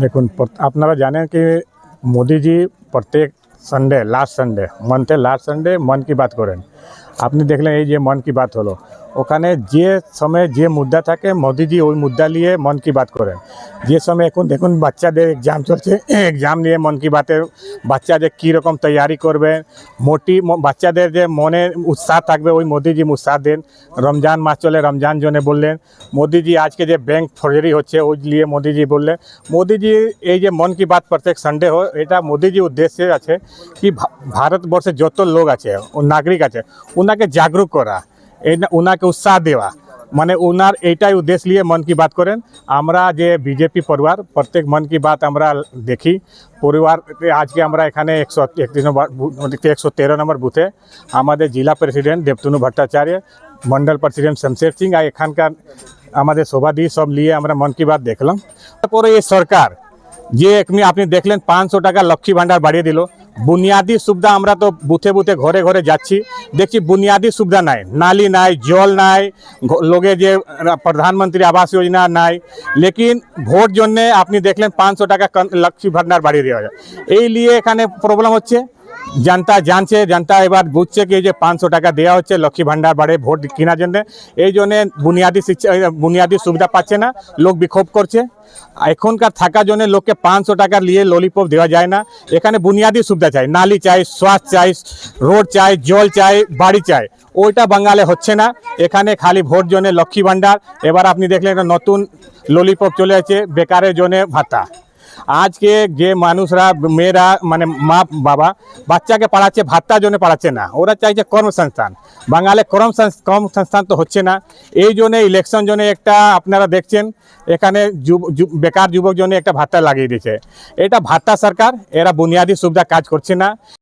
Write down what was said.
দেখুন, আপনারা জানেন কি মোদি জি প্রত্যেক সানডে মান্থে লাস্ট সানডে মন কি বাত করেন। আপনি দেখলেন এই যে মন কি বাত হলো, ওখানে যে সময় যে মুদ্রা থাকে মোদিজি ওই মুদ্রা নিয়ে মন কি বাত করেন। যে সময় এখন দেখুন বাচ্চাদের এক্সাম চলছে, এক্সাম নিয়ে মন কি বাতের বাচ্চাদের কীরকম তৈয়ারি করবে, বাচ্চাদের যে মনে উৎসাহ থাকবে ওই মোদিজি উৎসাহ দেন। রমজান মাস চলে, রমজান জন্য বললেন। মোদিজি আজকে যে ব্যাংক ফর্জরি হচ্ছে ওই নিয়ে মোদিজি বললেন। মোদিজি এই যে মন কি বাত প্রত্যেক সানডে হয়, এটা মোদিজি উদ্দেশ্যে আছে কি ভারতবর্ষে যত লোক আছে ও নাগরিক আছে ওনাকে জাগরুক করা, ওনাকে উৎসাহ দেওয়া, মানে ওনার এইটাই উদ্দেশ্য নিয়ে মন কি বাত করেন। আমরা যে বিজেপি পরিবার প্রত্যেক মন কি বাত আমরা দেখি পরিবার। আজকে আমরা এখানে 113 নম্বর বুথে আমাদের জেলা প্রেসিডেন্ট দেবতনু ভট্টাচার্য, মন্ডল প্রেসিডেন্ট শমশের সিং আর এখানকার আমাদের সভাদি সব নিয়ে আমরা মন কি বাত দেখলাম। তারপরে এই সরকার যে আপনি দেখলেন 500 টাকা লক্ষ্মী ভাণ্ডার বাড়িয়ে দিল। বুনিয়াদি সুবিধা আমরা তো বুথে বুথে ঘরে ঘরে যাচ্ছি, দেখছি বুনিয়াদি সুবিধা নাই, নালি নাই, জল নাই, লোকে যে প্রধানমন্ত্রী আবাস যোজনা নাই। লেকিন ভোট জন্যে আপনি দেখলেন 500 টাকা লক্ষ্মী ভাণ্ডার বাড়িয়ে দেওয়া যায়। এই নিয়ে এখানে প্রবলেম হচ্ছে। জনতা জানছে, জনতা এবার বুঝছে কি যে 500 টাকা দেওয়া হচ্ছে লক্ষ্মী ভাণ্ডার বাড়ে ভোট কেনার জন্য, এই জন্যে বুনিয়াদি সুবিধা পাচ্ছে না, লোক বিক্ষোভ করছে। এখনকার থাকার জন্য লোককে 500 টাকা নিয়ে ললিপপ দেওয়া যায় না। এখানে বুনিয়াদি সুবিধা চাই, নালি চাই, স্বাস্থ্য চাই, রোড চাই, জল চাই, বাড়ি চাই। ওইটা বাঙালে হচ্ছে না। এখানে খালি ভোট জন্য লক্ষ্মী ভাণ্ডার। এবার আপনি দেখলেন একটা নতুন ললিপপ চলে আছে, বেকারের জন্য ভাতা। আজকে যে মানুষরা মেয়েরা মানে মা বাবা বাচ্চাকে পড়াচ্ছে ভাতার জন্য পড়াচ্ছে না, ওরা চাইছে কর্মসংস্থান। বাঙালি কর্মসংস্থান তো হচ্ছে না। এই জন্য ইলেকশন জন্য একটা আপনারা দেখছেন এখানে বেকার যুবক জন্য একটা ভাতা লাগিয়ে দিয়েছে। এটা ভাতা সরকার, এরা বুনিয়াদি সুবিধা কাজ করছে না।